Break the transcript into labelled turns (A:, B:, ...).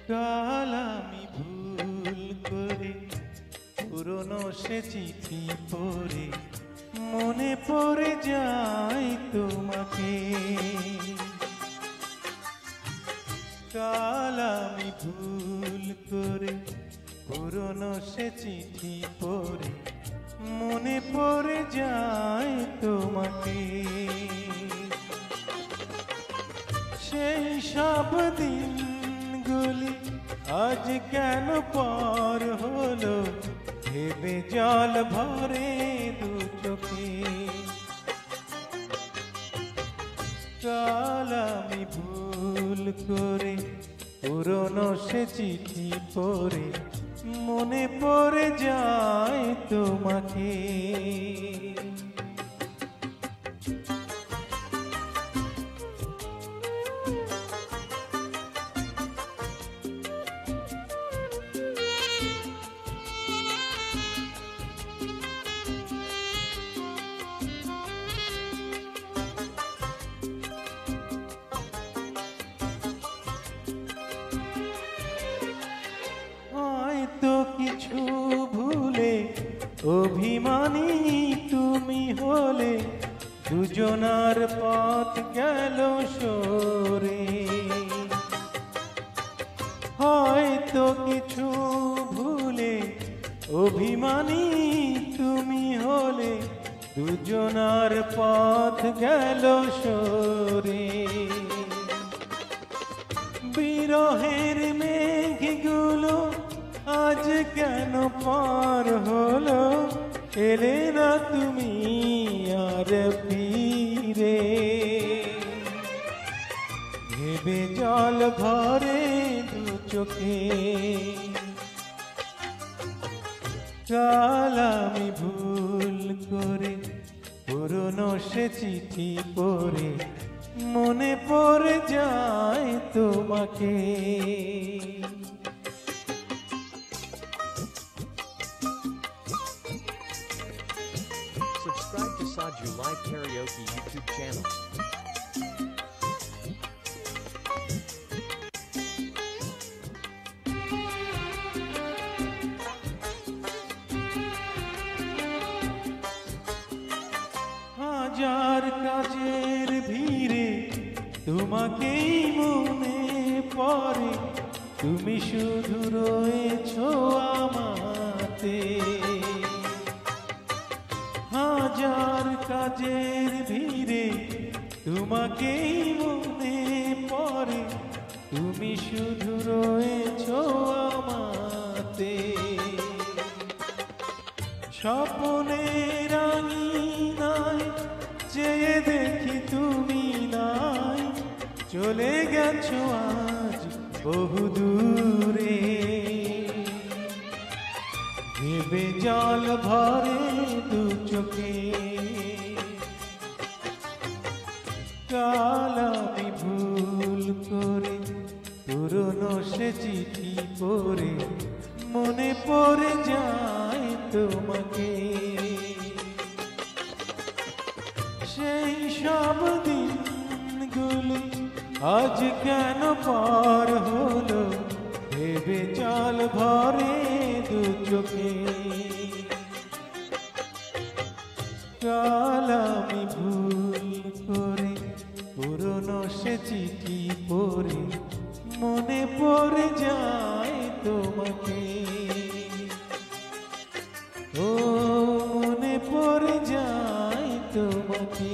A: কাল আমি ভুল করে পুরনো সে চিঠি পড়ে মনে পড়ে যায় তোমাকে। কাল আমি ভুল করে পুরনো সে চিঠি পড়ে মনে পড়ে যায় তোমাকে। সেই সব দিনগুলি আজ কেন পার হলো ভেবে জল ভরে দু চোখে। কাল আমি ভুল করে পুরনো সে চিঠি পড়ে মনে পড়ে যায় তোমাকে। হয়তো কিছু ভুলে অভিমানী তুমি হলে দুজনার পথ গেল সরে। হয়তো কিছু ভুলে অভিমানী তুমি হলে দুজনার পথ গেল সরে। বিরহের মেঘগুলো আজ কেন পার হলো এলে না তুমি আর ফিরে। ভেবে জল ভরে দু চোখে। কাল আমি ভুল করে পুরনো সে চিঠি পড়ে মনে পড়ে যায় তোমাকে।
B: Subscribe to Saju Live Karaoke YouTube channel.
A: হাজার কাজের ভিড়ে তোমাকেই মনে পড়ে তুমি শুধু রয়েছো আমাতে। হাজার কাজের ভিড়ে তোমাকেই মনে পড়ে তুমি শুধু রয়েছো আমাতে। স্বপ্নের আঙিনায় চেয়ে দেখি তুমি নাই চলে গেছো আজ বহু দূরে। ভেবে জল ভরে দু চোখে। কাল আমি ভুল করে পুরনো সে চিঠি পড়ে মনে পড়ে যায় তোমাকে। সেই সব দিনগুলি আজ কেন পার হলো ভেবে জল ভরে দু চোখে। কাল আমি ভুল করে পুরনো সে চিঠি পড়ে মনে পড়ে যায় তোমাকে। ও মনে পড়ে যায় তোমাকে।